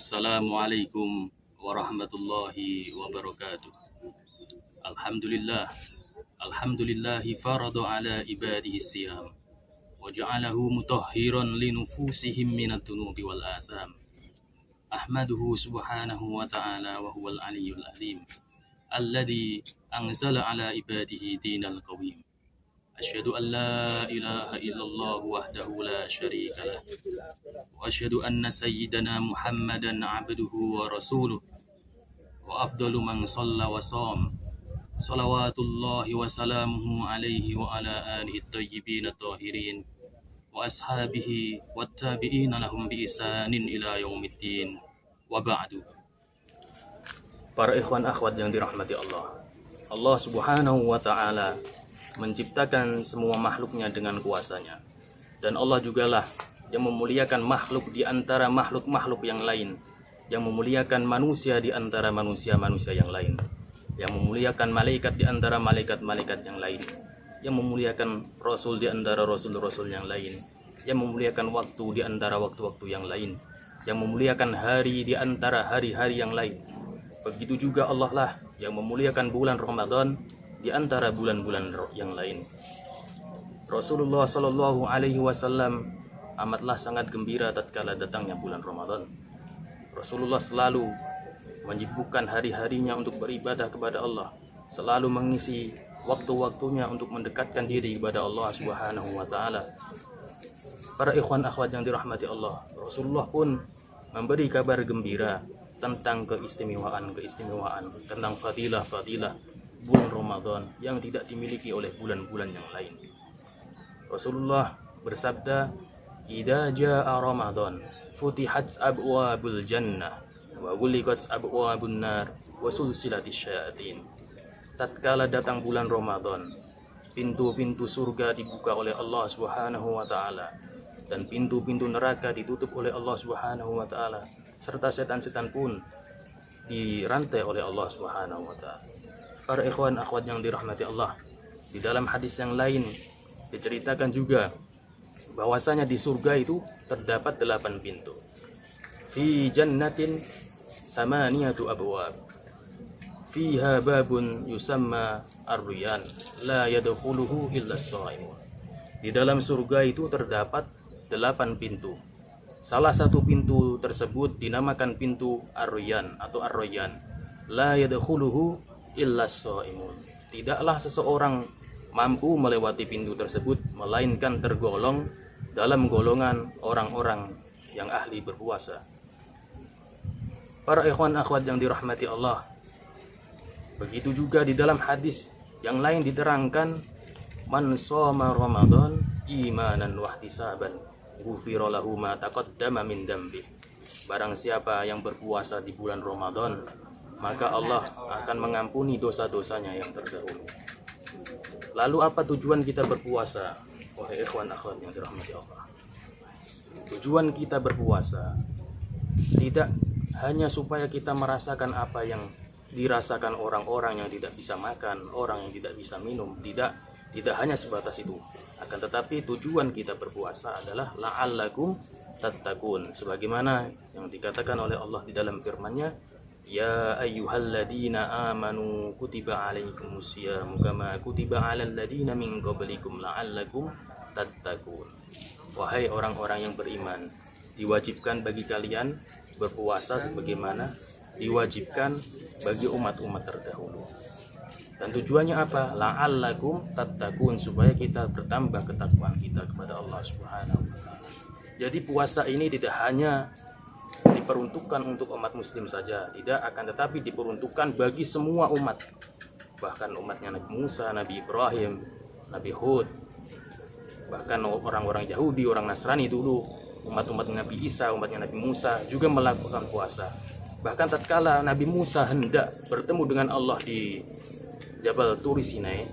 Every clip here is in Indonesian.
Assalamualaikum warahmatullahi wabarakatuh. Alhamdulillah. Alhamdulillahi farada ala ibadihi siyam wa ja'alahu mutahhiran li nufusihim minad dunubi wal atham. Ahmaduhu subhanahu wa ta'ala wa huwal aliyyul azim alladhi anzala ala ibadihi dinal qawim. Asyhadu an la ilaha illallah wahdahu la syarika lah wa asyhadu anna sayyidana Muhammadan abduhu wa rasuluh wa afdalu man shalla wa sham salawatullahi wa salamuhu alaihi wa ala alihi at-tayyibin at-tahirin wa ashabihi wat tabi'ina lahum bi ihsanin ila yaumiddin wa ba'du. Para ikhwan akhwat yang dirahmati Allah, Allah subhanahu wa ta'ala menciptakan semua makhluknya dengan kuasanya. Dan Allah jugalah yang memuliakan makhluk di antara makhluk-makhluk yang lain, yang memuliakan manusia di antara manusia-manusia yang lain, yang memuliakan malaikat di antara malaikat-malaikat yang lain, yang memuliakan rasul di antara rasul-rasul yang lain, yang memuliakan waktu di antara waktu-waktu yang lain, yang memuliakan hari di antara hari-hari yang lain. Begitu juga Allah lah yang memuliakan bulan Ramadan di antara bulan-bulan yang lain. Rasulullah Shallallahu Alaihi Wasallam amatlah sangat gembira tatkala datangnya bulan Ramadan. Rasulullah selalu menyibukkan hari-harinya untuk beribadah kepada Allah, selalu mengisi waktu-waktunya untuk mendekatkan diri kepada Allah Subhanahu Wa Taala. Para ikhwan akhwat yang dirahmati Allah, Rasulullah pun memberi kabar gembira tentang keistimewaan, tentang fadilah bulan Ramadan yang tidak dimiliki oleh bulan-bulan yang lain. Rasulullah bersabda, "Idza jaa Ramadan, futihat abwabul jannah wa ghuliqat abwabun nar wa sulsilatis syayatin." Tatkala datang bulan Ramadan, pintu-pintu surga dibuka oleh Allah Subhanahu wa taala dan pintu-pintu neraka ditutup oleh Allah Subhanahu wa taala, serta setan-setan pun dirantai oleh Allah Subhanahu wa taala. Para ikhwan akhwat yang dirahmati Allah, di dalam hadis yang lain diceritakan juga bahwasanya di surga itu terdapat 8 pintu. Fi jannatin samaniyatu abwab. Fiha babun yusamma ar-riyyan la yadkhuluhu illa as-shaimun. Di dalam surga itu terdapat 8 pintu. Salah satu pintu tersebut dinamakan pintu ar-riyyan atau ar-rayyan. La yadkhuluhu illa as-shaimun. Tidaklah seseorang mampu melewati pintu tersebut melainkan tergolong dalam golongan orang-orang yang ahli berpuasa. Para ikhwan akhwat yang dirahmati Allah, begitu juga di dalam hadis yang lain diterangkan, man shoma Ramadan imanan wa ihtisaban ghufira lahu ma taqaddama min dambi. Barang siapa yang berpuasa di bulan Ramadan, maka Allah akan mengampuni dosa-dosanya yang terdahulu. Lalu apa tujuan kita berpuasa? Wahai ikhwan akhwat yang dirahmati Allah, tujuan kita berpuasa tidak hanya supaya kita merasakan apa yang dirasakan orang-orang yang tidak bisa makan, orang yang tidak bisa minum. Tidak hanya sebatas itu. Akan tetapi tujuan kita berpuasa adalah la'allakum tattaqun, sebagaimana yang dikatakan oleh Allah di dalam firman-Nya, ya ayyuhalladzina amanu kutiba alaikumus syiyamu kama kutiba alal ladzina min qablikum la'allakum tattaqun. Wahai orang-orang yang beriman, diwajibkan bagi kalian berpuasa sebagaimana diwajibkan bagi umat-umat terdahulu. Dan tujuannya apa? La'allakum tattaqun, supaya kita bertambah ketakwaan kita kepada Allah Subhanahu wa taala. Jadi puasa ini tidak hanya diperuntukkan untuk umat muslim saja, tidak, akan tetapi diperuntukkan bagi semua umat, bahkan umatnya Nabi Musa, Nabi Ibrahim, Nabi Hud, bahkan orang-orang Yahudi, orang Nasrani dulu, umat-umat Nabi Isa, umatnya Nabi Musa juga melakukan puasa. Bahkan tatkala Nabi Musa hendak bertemu dengan Allah di Jabal Turi Sinai,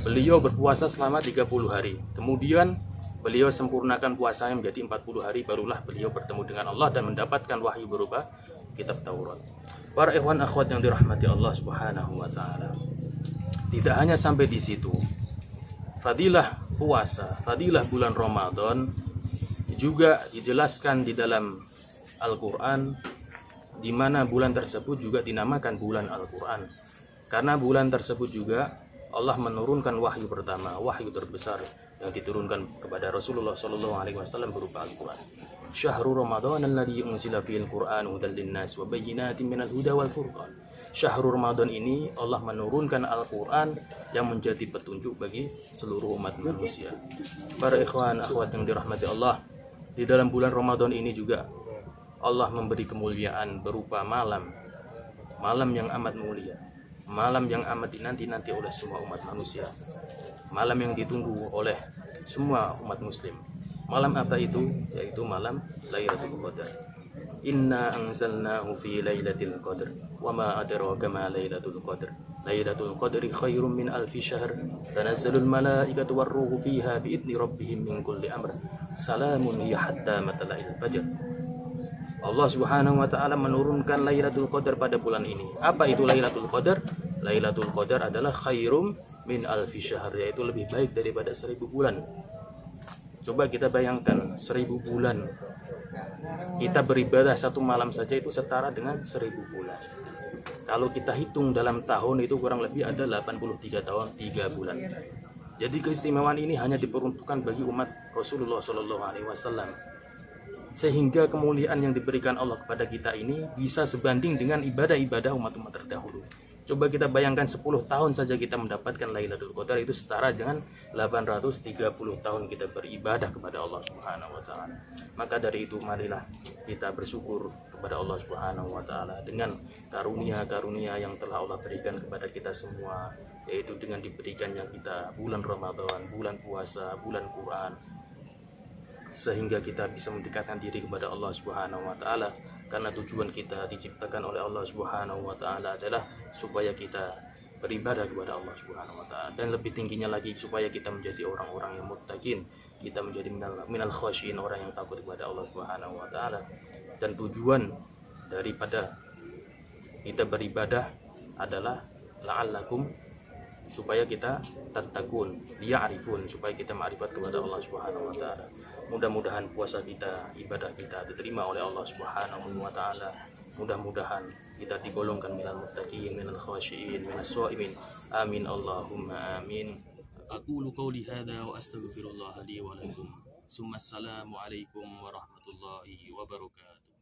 beliau berpuasa selama 30 hari. Kemudian beliau sempurnakan puasanya menjadi 40 hari, barulah beliau bertemu dengan Allah dan mendapatkan wahyu berupa kitab Taurat. Para ikhwan akhwat yang dirahmati Allah Subhanahu wa taala, tidak hanya sampai di situ. Fadilah puasa, fadilah bulan Ramadan juga dijelaskan di dalam Al-Quran di mana bulan tersebut juga dinamakan bulan Al-Quran. Karena bulan tersebut juga Allah menurunkan wahyu pertama, wahyu terbesar yang diturunkan kepada Rasulullah SAW berupa Al-Quran. Syahrul Ramadan alladzi unzila fihil Qur'an hudan linnas wa bayyinatin minal huda wal furqan. Syahrul Ramadan ini Allah menurunkan Al-Quran yang menjadi petunjuk bagi seluruh umat manusia. Para ikhwan akhwat yang dirahmati Allah, di dalam bulan Ramadan ini juga Allah memberi kemuliaan berupa malam yang amat mulia, malam yang amat dinanti-nanti oleh semua umat manusia, malam yang ditunggu oleh semua umat muslim. Malam apa itu? Yaitu malam Lailatul Qadar. Inna anzalnahu fi lailatul qadr wa ma adraka ma lailatul qadr. Lailatul qadri khairum min alfi syahr. Tanazzalul malaikatu warruhu fiha biidzni rabbihim min kulli amr. Salamun hiya hatta matla'il fajr. Allah Subhanahu wa taala menurunkan Lailatul Qadar pada bulan ini. Apa itu Lailatul Qadar? Lailatul Qadar adalah khairum min alfi syahr, yaitu lebih baik daripada 1000 bulan. Coba kita bayangkan 1000 bulan. Kita beribadah satu malam saja itu setara dengan 1000 bulan. Kalau kita hitung dalam tahun itu kurang lebih ada 83 tahun 3 bulan. Jadi keistimewaan ini hanya diperuntukkan bagi umat Rasulullah SAW. Sehingga kemuliaan yang diberikan Allah kepada kita ini bisa sebanding dengan ibadah-ibadah umat-umat terdahulu. Coba kita bayangkan 10 tahun saja kita mendapatkan Lailatul Qadar, itu setara dengan 830 tahun kita beribadah kepada Allah Subhanahu wa taala. Maka dari itu marilah kita bersyukur kepada Allah Subhanahu wa taala dengan karunia-karunia yang telah Allah berikan kepada kita semua, yaitu dengan diberikannya kita bulan Ramadan, bulan puasa, bulan Quran, sehingga kita bisa mendekatkan diri kepada Allah Subhanahu wa taala. Karena tujuan kita diciptakan oleh Allah Subhanahu wa taala adalah supaya kita beribadah kepada Allah Subhanahu wa taala, dan lebih tingginya lagi supaya kita menjadi orang-orang yang muttaqin, kita menjadi minal khasyin, orang yang takut kepada Allah Subhanahu wa taala. Dan tujuan daripada kita beribadah adalah la'allakum, supaya kita tattaqun, liya'rifun, supaya kita ma'rifat kepada Allah Subhanahu wa taala. Mudah-mudahan puasa kita, ibadah kita diterima oleh Allah Subhanahu wa taala. Mudah-mudahan kita digolongkan minal muttaqin, minal khasyiin, minas shaimin. Amin Allahumma amin. Aqulu qawli hadza wa astaghfirullah li wa lakum. Summa assalamu alaikum warahmatullahi wabarakatuh.